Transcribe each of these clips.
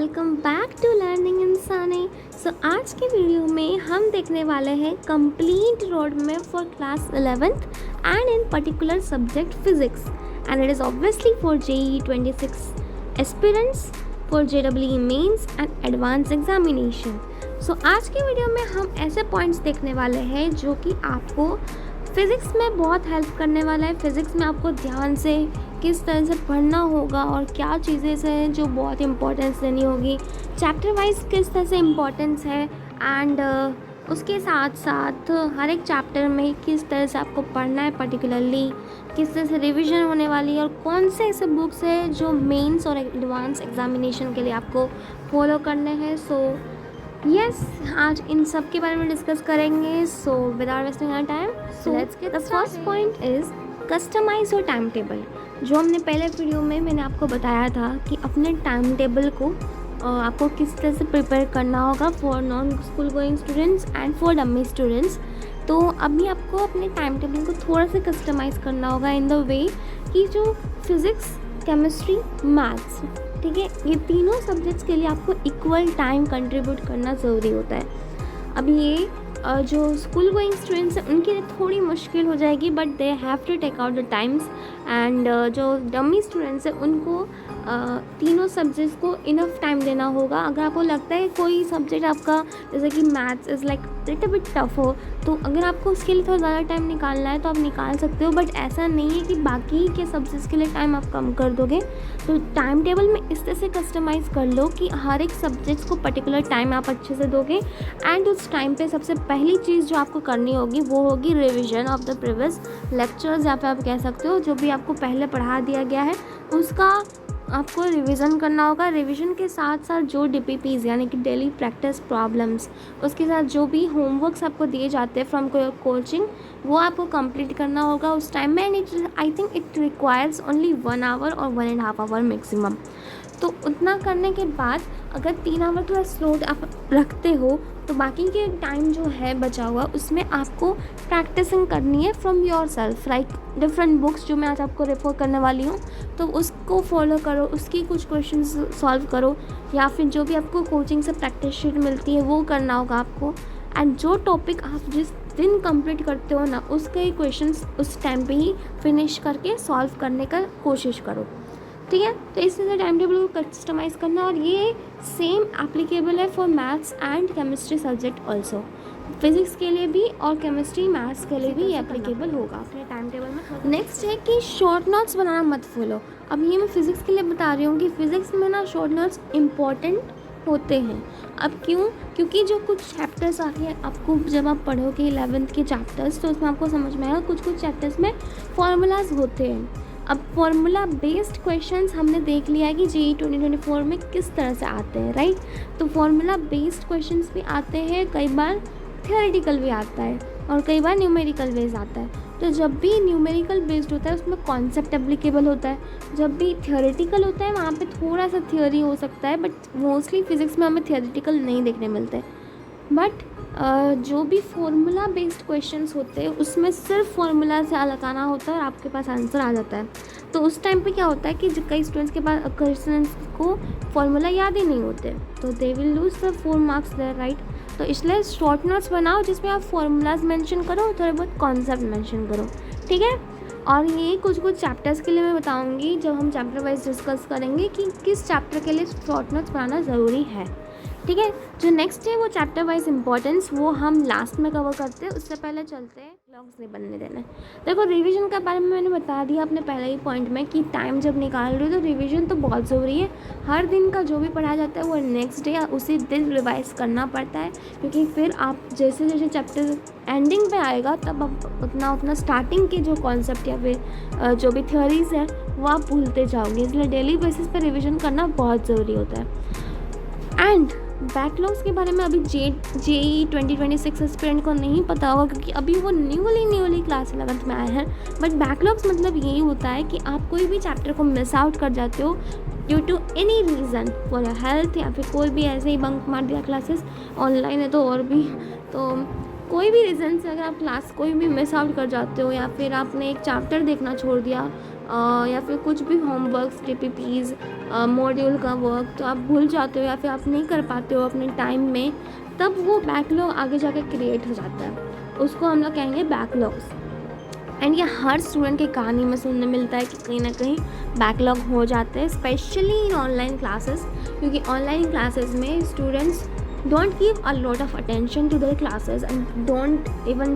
Welcome back to learning इंसानी। आज के वीडियो में हम देखने वाले हैं complete road map for class 11th and in particular subject physics and it is obviously for JEE 26 aspirants for JEE mains and advance examination. आज के वीडियो में हम ऐसे पॉइंट्स देखने वाले हैं जो कि आपको फिज़िक्स में बहुत हेल्प करने वाला है। फिज़िक्स में आपको ध्यान से किस तरह से पढ़ना होगा और क्या चीज़ें हैं जो बहुत इम्पोर्टेंस देनी होगी, चैप्टर वाइज किस तरह से इम्पोर्टेंस है एंड उसके साथ साथ हर एक चैप्टर में किस तरह से आपको पढ़ना है, पर्टिकुलरली किस तरह से रिवीजन होने वाली है और कौन से ऐसे बुक्स है जो मेंस और एडवांस एग्जामिनेशन के लिए आपको फॉलो करने हैं। यस, आज इन सब के बारे में डिस्कस करेंगे। Without wasting our time, let's get the first point is customise your time table. जो हमने पहले वीडियो में मैंने आपको बताया था कि अपने टाइम टेबल को आपको किस तरह से प्रिपेयर करना होगा for non school going students and for dummy students. तो अभी आपको अपने टाइम टेबल को थोड़ा सा कस्टमाइज़ करना होगा इन द वे कि जो फिज़िक्स, केमिस्ट्री, मैथ्स, ठीक है, ये तीनों सब्जेक्ट्स के लिए आपको इक्वल टाइम कंट्रीब्यूट करना ज़रूरी होता है। अब ये जो स्कूल गोइंग स्टूडेंट्स हैं उनके लिए थोड़ी मुश्किल हो जाएगी, but they have to take out the times and जो डमी स्टूडेंट्स हैं उनको तीनों सब्जेक्ट्स को इनफ टाइम देना होगा। अगर आपको लगता है कोई सब्जेक्ट आपका जैसे कि maths is like little bit tough हो, तो अगर आपको उसके लिए थोड़ा ज़्यादा टाइम निकालना है तो आप निकाल सकते हो, बट ऐसा नहीं है कि बाकी के सब्जेक्ट्स के लिए टाइम आप कम कर दोगे। तो टाइम टेबल में इस तरह से कस्टमाइज़ कर लो कि हर एक सब्जेक्ट्स को पर्टिकुलर टाइम आप अच्छे से दोगे एंड उस टाइम पे सबसे पहली चीज़ जो आपको करनी होगी वो होगी revision of the previous lectures, या फिर आप कह सकते हो जो भी आपको पहले पढ़ा दिया गया है उसका आपको रिवीजन करना होगा। रिवीजन के साथ साथ जो DPPs यानी कि डेली प्रैक्टिस प्रॉब्लम्स, उसके साथ जो भी होमवर्क्स आपको दिए जाते हैं फ्रॉम कोचिंग, वो आपको कंप्लीट करना होगा उस टाइम में। And I think it requires only 1 hour और 1.5 आवर मैक्सिमम। तो उतना करने के बाद अगर 3 आवर थोड़ा स्लो आप रखते हो तो बाकी के टाइम जो है बचा हुआ उसमें आपको प्रैक्टिसिंग करनी है from your self, like different books जो मैं आज आपको रेफर करने वाली हूँ, तो उसको फॉलो करो, उसकी कुछ क्वेश्चंस सॉल्व करो, या फिर जो भी आपको कोचिंग से प्रैक्टिस शीट मिलती है वो करना होगा आपको। एंड जो टॉपिक आप जिस दिन कंप्लीट करते हो ना, उसके क्वेश्चंस उस टाइम पे ही फिनिश करके सॉल्व करने का कोशिश करो, ठीक है। तो इस तरह से टाइम टेबल को कस्टमाइज़ करना, और ये सेम एप्लीकेबल है for maths and chemistry subject also. Physics के लिए भी और केमिस्ट्री मैथ्स के लिए भी ये एप्लीकेबल होगा अपने टाइम टेबल में। नेक्स्ट है कि शॉर्ट नोट्स बनाना मत भूलो। अब ये मैं फिज़िक्स के लिए बता रही हूँ कि फ़िज़िक्स में ना शॉर्ट नोट्स इम्पॉर्टेंट होते हैं। अब क्यों? क्योंकि जो कुछ चैप्टर्स आगे आपको जब आप पढ़ोगे 11th के चैप्टर्स, तो उसमें आपको समझ में आएगा कुछ चैप्टर्स में फॉर्मूलाज होते हैं। अब फॉर्मूला बेस्ड क्वेश्चंस हमने देख लिया है कि JEE 2024 में किस तरह से आते हैं, राइट। तो फॉर्मूला बेस्ड क्वेश्चंस भी आते हैं, कई बार थियोरेटिकल भी आता है और कई बार न्यूमेरिकल बेस्ड आता है। तो जब भी न्यूमेरिकल बेस्ड होता है उसमें कॉन्सेप्ट एप्लीकेबल होता है, जब भी थियोरेटिकल होता है वहाँ पे थोड़ा सा थियोरी हो सकता है, बट मोस्टली फिज़िक्स में हमें थियोरेटिकल नहीं देखने मिलते। बट जो भी फार्मूला बेस्ड क्वेश्चंस होते हैं उसमें सिर्फ फार्मूला से लगाना होता है और आपके पास आंसर आ जाता है। तो उस टाइम पे क्या होता है कि कई स्टूडेंट्स के पास क्वेश्चंस को फार्मूला याद ही नहीं होते, तो they will lose the 4 marks there, right. तो इसलिए शॉर्ट नोट्स बनाओ जिसमें आप फार्मूलाज मेंशन करो, थोड़े बहुत कॉन्सेप्ट मेंशन करो, ठीक है। और ये कुछ चैप्टर्स के लिए मैं बताऊँगी जब हम चैप्टर वाइज डिस्कस करेंगे कि किस चैप्टर के लिए शॉर्ट नोट्स बनाना ज़रूरी है, ठीक है। जो नेक्स्ट है वो चैप्टर वाइज इंपॉर्टेंस, वो हम लास्ट में कवर करते हैं। उससे पहले चलते हैं, ब्लॉग्स नहीं बनने देना। देखो रिवीजन के बारे में मैंने बता दिया अपने पहले ही पॉइंट में कि टाइम जब निकाल रहे हो तो रिवीजन तो बहुत ज़रूरी है। हर दिन का जो भी पढ़ाया जाता है वो नेक्स्ट डे या उसी दिन रिवाइज करना पड़ता है, क्योंकि फिर आप जैसे जैसे चैप्टर एंडिंग पे आएगा तब आप उतना स्टार्टिंग के जो कॉन्सेप्ट या फिर जो भी थ्योरीज है वो आप भूलते जाओगे। इसलिए डेली बेसिस पर रिविज़न करना बहुत ज़रूरी होता है। एंड बैकलॉग्स के बारे में अभी JEE 2026 एस्पिरेंट को नहीं पता होगा, क्योंकि अभी वो न्यूली क्लास 11th में आए हैं। बट बैकलॉग्स मतलब यही होता है कि आप कोई भी चैप्टर को मिस आउट कर जाते हो due to any reason, for your health, या फिर कोई भी ऐसे ही बंक मार दिया क्लासेस, ऑनलाइन है तो और भी, तो कोई भी रीज़न से अगर आप क्लास कोई भी मिस आउट कर जाते हो या फिर आपने एक चैप्टर देखना छोड़ दिया, या फिर कुछ भी होमवर्क्स, TPPs, मॉड्यूल का वर्क तो आप भूल जाते हो या फिर आप नहीं कर पाते हो अपने टाइम में, तब वो बैकलॉग आगे जाके क्रिएट हो जाता है, उसको हम लोग कहेंगे बैकलॉग्स। एंड ये हर स्टूडेंट की कहानी में सुनने मिलता है कि कहीं ना कहीं बैकलॉग हो जाते हैं, स्पेशली इन ऑनलाइन क्लासेस, क्योंकि ऑनलाइन क्लासेस में students don't give a lot of attention to their classes and don't even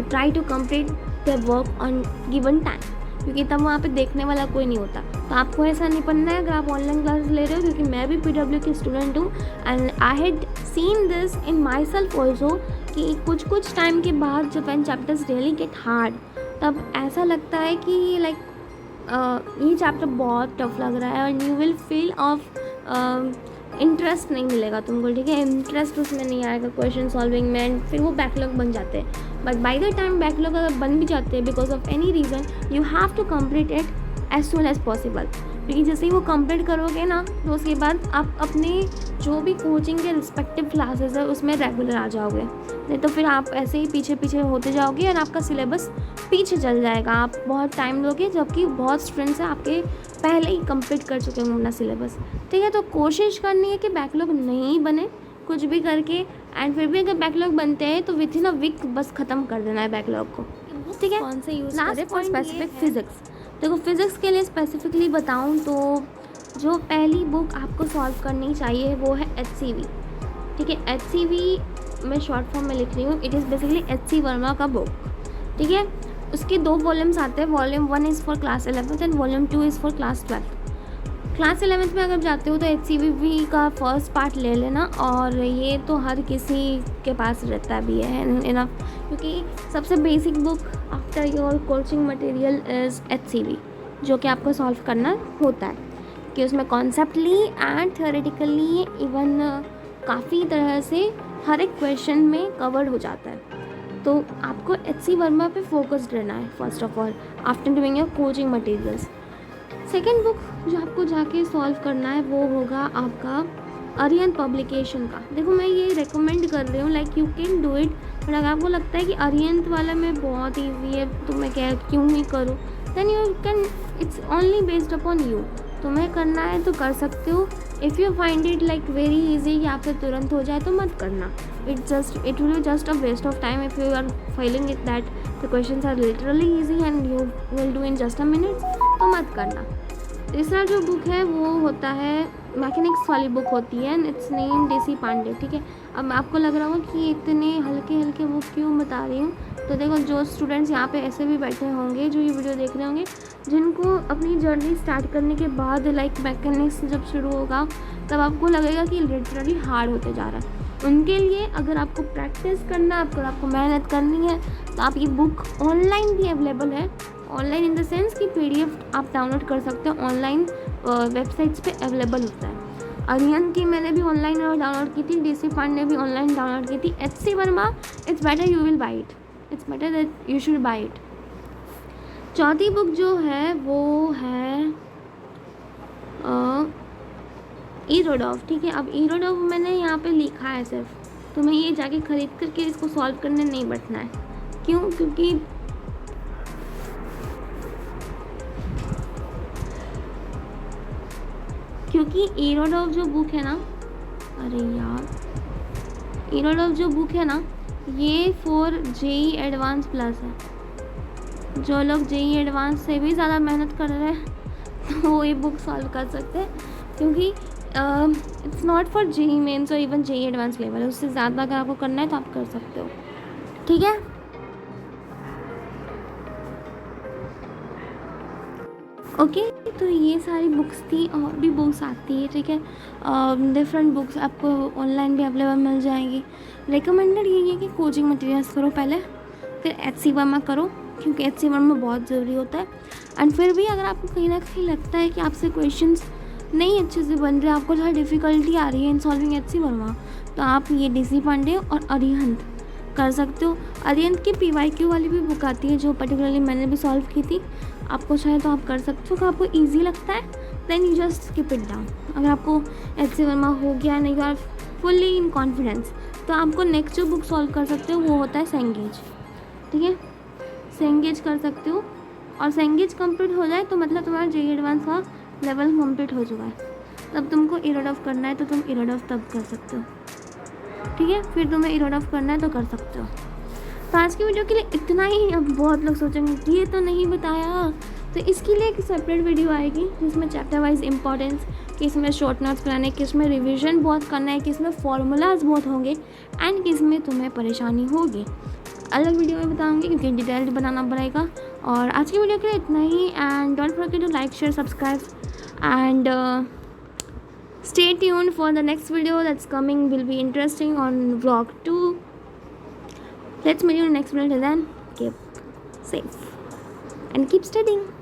try to complete their work on given time, क्योंकि तब वहाँ पे देखने वाला कोई नहीं होता। तो आपको ऐसा नहीं बनना है अगर आप ऑनलाइन क्लासेस ले रहे हो, क्योंकि मैं भी PW की स्टूडेंट हूँ and I had seen this in my self also, कि कुछ टाइम के बाद जब when chapters really get hard, तब ऐसा लगता है कि लाइक ये चैप्टर बहुत टफ लग रहा है, और you will feel of interest नहीं मिलेगा तुमको, ठीक है, इंटरेस्ट उसमें नहीं आएगा क्वेश्चन सॉल्विंग में, एंड फिर वो बैकलॉग बन जाते हैं। But by the time backlog अगर बन भी जाते हैं because of any reason, you have to complete it as soon as possible, क्योंकि जैसे ही वो कंप्लीट करोगे ना, तो उसके बाद आप अपने जो भी कोचिंग के रिस्पेक्टिव क्लासेस है उसमें रेगुलर आ जाओगे, नहीं तो फिर आप ऐसे ही पीछे पीछे होते जाओगे और आपका सिलेबस पीछे चल जाएगा, आप बहुत टाइम लोगे, जबकि बहुत स्टूडेंट्स हैं आपके पहले ही कंप्लीट कर चुके होंगे अपना सिलेबस, ठीक है। तो कोशिश करनी है कि बैकलॉग नहीं बने कुछ भी करके, एंड फिर भी अगर बैकलॉग बनते हैं तो विथ इन अ वीक बस ख़त्म कर देना है बैकलॉग को, ठीक है। कौन से यूज़ करें फॉर स्पेसिफिक फिजिक्स? देखो फिज़िक्स के लिए स्पेसिफिकली बताऊँ तो जो पहली बुक आपको सॉल्व करनी चाहिए वो है HCV, ठीक है। HCV मैं शॉर्ट फॉर्म में लिख रही हूँ, it is basically HC Verma का बुक, ठीक है। उसके 2 वॉल्यूम्स आते हैं, volume 1 is for class 11th and volume 2 is for class 12th। Class 11th में अगर जाते हो तो HCV का फर्स्ट पार्ट ले लेना, और ये तो हर किसी के पास रहता भी है इनफ, क्योंकि सबसे basic book after your coaching material is HCV, जो कि आपको सॉल्व करना होता है, कि उसमें कॉन्सेप्टली एंड थ्योरेटिकली इवन काफ़ी तरह से हर एक क्वेश्चन में कवर्ड हो जाता है। तो आपको HC वर्मा पे फोकस्ड रहना है first of all after doing your coaching materials. Second book जो आपको जाके सॉल्व करना है वो होगा आपका अरिहंत पब्लिकेशन का। देखो मैं ये रेकमेंड कर रही हूँ, like you can do it, but अगर आपको लगता है कि अरिहंत वाला में बहुत ईजी है तो मैं क्यों ही करूँ, then you can, it's only based upon you, तुम्हें करना है तो कर सकते हो। If you find it like very easy कि आपसे तुरंत हो जाए तो मत करना, it will be just a waste of time if you are feeling it that the questions are literally easy and you will do in just a minute, तो मत करना। तीसरा जो बुक है वो होता है मैकेनिक्स वाली बुक होती है, इट्स नेम DC पांडे, ठीक है। अब आपको लग रहा होगा कि इतने हल्के हल्के बुक क्यों बता रही हूँ, तो देखो जो स्टूडेंट्स यहाँ पे ऐसे भी बैठे होंगे जो ये वीडियो देख रहे होंगे, जिनको अपनी जर्नी स्टार्ट करने के बाद लाइक मैकेनिक्स जब शुरू होगा तब आपको लगेगा कि लिटरली हार्ड होते जा रहा है, उनके लिए अगर आपको प्रैक्टिस करना है, अगर आपको मेहनत करनी है, तो आप ये बुक ऑनलाइन भी अवेलेबल है, ऑनलाइन इन द सेंस कि PDF आप डाउनलोड कर सकते हो, ऑनलाइन वेबसाइट्स पे अवेलेबल होता है। अरिहंत की मैंने भी ऑनलाइन डाउनलोड की थी, DC पांडे ने भी ऑनलाइन डाउनलोड की थी। HC Verma it's better you will by it, it's better that you should by it. चौथी बुक जो है वो है इरोडॉफ, ठीक है। अब इरोडॉफ मैंने यहाँ पे लिखा है सिर्फ, तुम्हें ये जाके ख़रीद करके इसको सॉल्व करने नहीं बैठना है। क्यों? क्योंकि इरोडॉफ जो बुक है ना, अरे यार, इरोडॉफ जो बुक है ना ये फॉर JEE एडवांस प्लस है। जो लोग JEE एडवांस से भी ज़्यादा मेहनत कर रहे हैं तो वो ये बुक सॉल्व कर सकते हैं, क्योंकि it's not for JEE mains और इवन JEE एडवांस लेवल, उससे ज़्यादा अगर आपको करना है तो आप कर सकते हो, ठीक है। ओके तो ये सारी बुक्स थी, और भी बुक्स आती है, ठीक है। डिफरेंट बुक्स आपको ऑनलाइन भी अवेलेबल मिल जाएंगी। रिकमेंडेड यही है कि कोचिंग मटेरियल्स करो पहले, फिर HC वर्मा करो, क्योंकि HC वर्मा बहुत ज़रूरी होता है। एंड फिर भी अगर आपको कहीं ना कहीं लगता है कि आपसे क्वेश्चंस नहीं अच्छे से बन रहे, आपको थोड़ा डिफ़िकल्टी आ रही है इन सॉल्विंग HC वर्मा, तो आप ये DC पांडे और अरिहंत कर सकते हो। अरिहंत की PYQ वाली भी बुक आती है जो पर्टिकुलरली मैंने भी सॉल्व की थी, आपको चाहे तो आप कर सकते हो। अगर आपको ईजी लगता है then you just skip it down. अगर आपको HC वर्मा हो गया नहीं, you are fully in confidence, तो आपको नेक्स्ट जो बुक सॉल्व कर सकते हो वो होता है सेंगेज, ठीक है। सेंगेज कर सकते हो, और सेंगेज कंप्लीट हो जाए तो मतलब तुम्हारा जेईई एडवांस का लेवल कंप्लीट हो चुका है। तब तुमको इरोड ऑफ करना है तो तुम इरोड ऑफ तब कर सकते हो, ठीक है। फिर तुम्हें इरोड ऑफ करना है तो कर सकते हो। तो आज की वीडियो के लिए इतना ही। अब बहुत लोग सोचेंगे कि ये तो नहीं बताया, तो इसके लिए एक सेपरेट वीडियो आएगी जिसमें चैप्टर वाइज इंपॉर्टेंस, किस में शॉर्ट नोट्स बनाने, किस में रिविजन बहुत करना है, किस में फॉर्मूलाज बहुत होंगे एंड किस में तुम्हें परेशानी होगी। अलग वीडियो में बताऊंगी क्योंकि डिटेल्ड बनाना पड़ेगा। और आज की वीडियो के लिए इतना ही and don't forget to like, share, subscribe and stay tuned for the next video that's coming, will be interesting on vlog 2. Let's meet you in the next video. Till then, keep safe and keep studying.